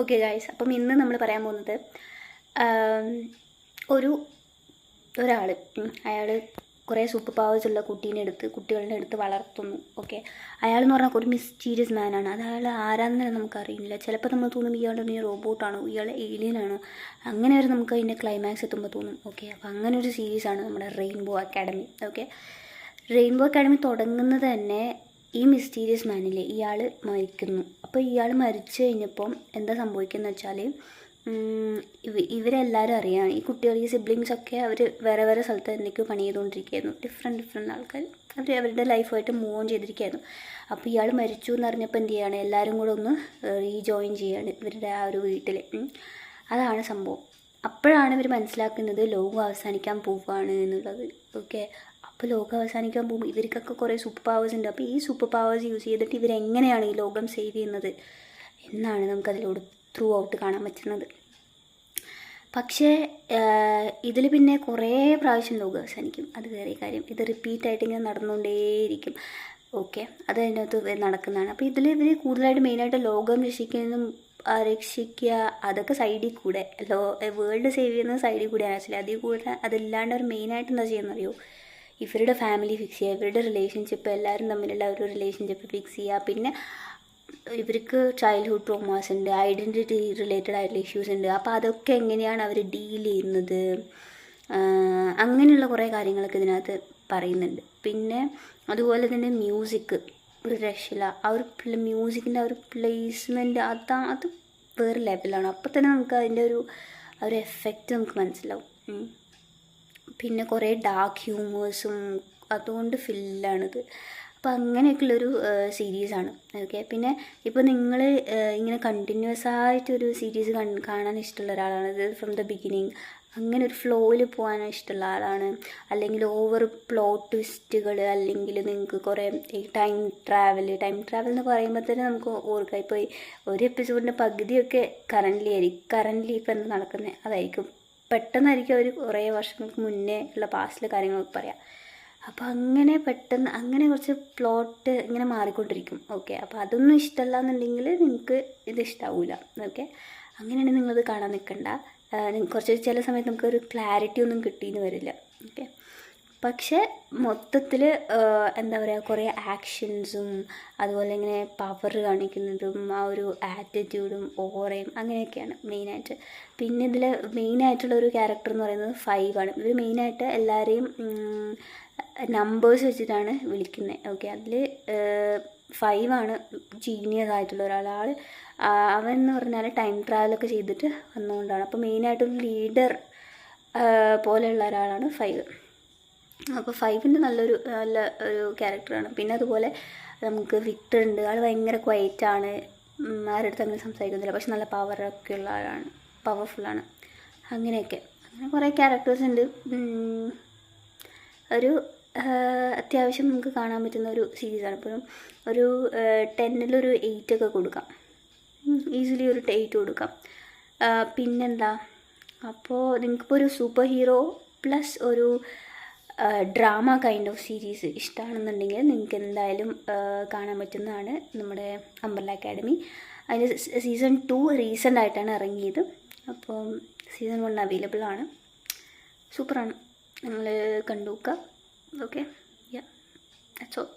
Okay guys, അപ്പം ഇന്ന് നമ്മൾ പറയാൻ പോകുന്നത് ഒരാൾ അയാൾ കുറേ സൂപ്പർ പവേഴ്സ് ഉള്ള കുട്ടികളുടെ അടുത്ത് വളർത്തുന്നു. ഓക്കെ, അയാളെന്ന് പറഞ്ഞാൽ ഒരു മിസ്റ്റീരിയസ് മാനാണ്. അത് അയാൾ ആരാന്ന് നമുക്കറിയില്ല. ചിലപ്പോൾ നമ്മൾ തോന്നും ഇയാളുടെ റോബോട്ടാണോ, ഇയാൾ ഏലിയനാണോ, അങ്ങനെ വരെ നമുക്ക് അതിൻ്റെ ക്ലൈമാക്സ് എത്തുമ്പോൾ തോന്നും. ഓക്കെ, അപ്പോൾ അങ്ങനെ ഒരു സീരീസാണ് നമ്മുടെ rainbow academy. Okay, rainbow academy തുടങ്ങുന്നത് തന്നെ ഈ മിസ്റ്റീരിയസ് മാനിൽ ഇയാൾ മരിക്കുന്നു. അപ്പോൾ ഇയാൾ മരിച്ചു കഴിഞ്ഞപ്പം എന്താ സംഭവിക്കുന്നത് വെച്ചാൽ ഇവരെല്ലാവരും അറിയാം, ഈ കുട്ടികൾ, ഈ സിബ്ലിങ്സൊക്കെ അവർ വേറെ വേറെ സ്ഥലത്ത് എന്തൊക്കെയോ പണി ചെയ്തുകൊണ്ടിരിക്കുകയായിരുന്നു. ഡിഫറെൻറ്റ് ആൾക്കാർ അവർ അവരുടെ ലൈഫായിട്ട് മൂവ് ഓൺ ചെയ്തിരിക്കുകയായിരുന്നു. അപ്പോൾ ഇയാൾ മരിച്ചു എന്ന് അറിഞ്ഞപ്പോൾ എന്ത് ചെയ്യാണ്, എല്ലാവരും കൂടെ ഒന്ന് റീജോയിൻ ചെയ്യാണ് ഇവരുടെ ആ ഒരു വീട്ടിൽ. അതാണ് സംഭവം. അപ്പോഴാണ് ഇവർ മനസ്സിലാക്കുന്നത് ലോകം അവസാനിക്കാൻ പോവുകയാണ് എന്നുള്ളത്. ഓക്കെ, അപ്പോൾ ലോകം അവസാനിക്കാൻ പോകുമ്പോൾ ഇവർക്കൊക്കെ കുറേ സൂപ്പർ പവേഴ്സ് ഉണ്ട്. അപ്പോൾ ഈ സൂപ്പർ പവേഴ്സ് യൂസ് ചെയ്തിട്ട് ഇവരെങ്ങനെയാണ് ഈ ലോകം സേവ് ചെയ്യുന്നത് എന്നാണ് നമുക്കതിലൂടെ ത്രൂ ഔട്ട് കാണാൻ പറ്റുന്നത്. പക്ഷേ ഇതിൽ പിന്നെ കുറേ പ്രാവശ്യം ലോകം അവസാനിക്കും. അത് വേറെ കാര്യം. ഇത് റിപ്പീറ്റായിട്ട് ഇങ്ങനെ നടന്നുകൊണ്ടേയിരിക്കും. ഓക്കെ, അത് അതിനകത്ത് നടക്കുന്നതാണ്. അപ്പോൾ ഇതിൽ ഇവർ കൂടുതലായിട്ട് മെയിനായിട്ട് ലോകം രക്ഷിക്കുക അതൊക്കെ സൈഡിൽ കൂടെ, വേൾഡ് സേവ് ചെയ്യുന്നത് സൈഡിൽ കൂടെയാണ്. ആക്ച്വലി അതിൽ കൂടെ അതല്ലാണ്ട് അവർ മെയിനായിട്ട് എന്താ ചെയ്യുന്നറിയോ, ഇവരുടെ ഫാമിലി ഫിക്സ് ചെയ്യുക, ഇവരുടെ റിലേഷൻഷിപ്പ്, എല്ലാവരും തമ്മിലുള്ള ഒരു റിലേഷൻഷിപ്പ് ഫിക്സ് ചെയ്യുക. പിന്നെ ഇവർക്ക് ചൈൽഡ്ഹുഡ് ട്രോമാസ് ഉണ്ട്, ഐഡൻറ്റിറ്റി റിലേറ്റഡ് ആയിട്ടുള്ള ഇഷ്യൂസ് ഉണ്ട്. അപ്പോൾ അതൊക്കെ എങ്ങനെയാണ് അവർ ഡീൽ ചെയ്യുന്നത്, അങ്ങനെയുള്ള കുറേ കാര്യങ്ങളൊക്കെ ഇതിനകത്ത് പറയുന്നുണ്ട്. പിന്നെ അതുപോലെ തന്നെ മ്യൂസിക് ഒരു രക്ഷയില്ല. ആ ഒരു മ്യൂസിക്കിൻ്റെ ആ ഒരു പ്ലേസ്മെൻറ്റ് അത് വേറെ ലെവലാണ്. അപ്പോൾ തന്നെ നമുക്ക് അതിൻ്റെ ഒരു എഫക്റ്റ് നമുക്ക് മനസ്സിലാവും. പിന്നെ കുറേ ഡാർക്ക് ഹ്യൂമേഴ്സും അതുകൊണ്ട് ഫില്ലാണിത്. അപ്പോൾ അങ്ങനെയൊക്കെയുള്ളൊരു സീരീസാണ്. ഓക്കെ, പിന്നെ ഇപ്പോൾ നിങ്ങൾ ഇങ്ങനെ കണ്ടിന്യൂസ് ആയിട്ടൊരു സീരീസ് കാണാൻ ഇഷ്ടമുള്ള ഒരാളാണ്, ഇത് ഫ്രം ദ ബിഗിനിങ് അങ്ങനെ ഒരു ഫ്ലോയിൽ പോകാൻ ഇഷ്ടമുള്ള ആളാണ്, അല്ലെങ്കിൽ ഓവർ പ്ലോട്ട് ട്വിസ്റ്റുകൾ, അല്ലെങ്കിൽ നിങ്ങൾക്ക് കുറേ ടൈം ട്രാവൽ എന്ന് പറയുമ്പോൾ തന്നെ നമുക്ക് ഓർക്കാം. ഇപ്പോൾ ഒരു എപ്പിസോഡിൻ്റെ പകുതിയൊക്കെ കറൻ്റ്ലി ഇപ്പോൾ എന്താ നടക്കുന്നത് അതായിരിക്കും. പെട്ടെന്നായിരിക്കും അവർ കുറേ വർഷങ്ങൾക്ക് മുന്നേ ഉള്ള പാസ്റ്റിലെ കാര്യങ്ങളൊക്കെ പറയാം. അപ്പോൾ അങ്ങനെ പെട്ടെന്ന് അങ്ങനെ കുറച്ച് പ്ലോട്ട് ഇങ്ങനെ മാറിക്കൊണ്ടിരിക്കും. ഓക്കെ, അപ്പോൾ അതൊന്നും ഇഷ്ടമല്ല എന്നുണ്ടെങ്കിൽ നിങ്ങൾക്ക് ഇത് ഇഷ്ടാവില്ല. ഓക്കെ, അങ്ങനെയാണെങ്കിൽ നിങ്ങളത് കാണാൻ നിൽക്കണ്ട. കുറച്ച് ചില സമയത്ത് നമുക്കൊരു ക്ലാരിറ്റി ഒന്നും കിട്ടിയെന്ന് വരില്ല. ഓക്കെ, പക്ഷേ മൊത്തത്തിൽ എന്താ പറയുക, കുറേ ആക്ഷൻസും അതുപോലെ ഇങ്ങനെ പവർ കാണിക്കുന്നതും ആ ഒരു ആറ്റിറ്റ്യൂഡും ഓറയും അങ്ങനെയൊക്കെയാണ് മെയിനായിട്ട്. പിന്നെ ഇതിൽ മെയിനായിട്ടുള്ള ഒരു ക്യാരക്ടർ എന്ന് പറയുന്നത് 5 ആണ്. ഇവർ മെയിനായിട്ട് എല്ലാവരെയും നമ്പേഴ്സ് വെച്ചിട്ടാണ് വിളിക്കുന്നത്. ഓക്കെ, അതിൽ 5 ആണ് ജീനിയസ് ആയിട്ടുള്ള ഒരാൾ. അവൻ എന്ന് പറഞ്ഞാൽ ടൈം ട്രാവലൊക്കെ ചെയ്തിട്ട് വന്നുകൊണ്ടാണ്. അപ്പോൾ മെയിനായിട്ടൊരു ലീഡർ പോലെയുള്ള ഒരാളാണ് 5. അപ്പോൾ 5ൻ്റെ നല്ല ഒരു ക്യാരക്ടറാണ്. പിന്നെ അതുപോലെ നമുക്ക് വിക്ടർ ഉണ്ട്. ആൾ ഭയങ്കര ക്വയറ്റാണ്, ആരുടെ അടുത്ത് അങ്ങനെ സംസാരിക്കുന്നില്ല, പക്ഷെ നല്ല പവറൊക്കെ ഉള്ള ആളാണ്, പവർഫുള്ളാണ്. അങ്ങനെ കുറേ ക്യാരക്ടേഴ്സ് ഉണ്ട്. ഒരു അത്യാവശ്യം നമുക്ക് കാണാൻ പറ്റുന്ന ഒരു സീരീസാണ്. ഇപ്പോഴും ഒരു 10-ൽ 8 ഒക്കെ കൊടുക്കാം, ഈസിലി ഒരു 8 കൊടുക്കാം. പിന്നെന്താ, അപ്പോൾ നിങ്ങൾക്കിപ്പോൾ ഒരു സൂപ്പർ ഹീറോ പ്ലസ് ഒരു ഡ്രാമ കൈൻഡ് ഓഫ് സീരീസ് ഇഷ്ടമാണെന്നുണ്ടെങ്കിൽ നിങ്ങൾക്ക് എന്തായാലും കാണാൻ പറ്റുന്നതാണ് നമ്മുടെ അംബ്രല്ല അക്കാഡമി. അതിൻ്റെ സീസൺ 2 റീസെൻ്റ് ആയിട്ടാണ് ഇറങ്ങിയത്. അപ്പോൾ സീസൺ 1 അവൈലബിൾ ആണ്. സൂപ്പറാണ്, നിങ്ങൾ കണ്ടു നോക്കുക. Okay, yeah, that's all.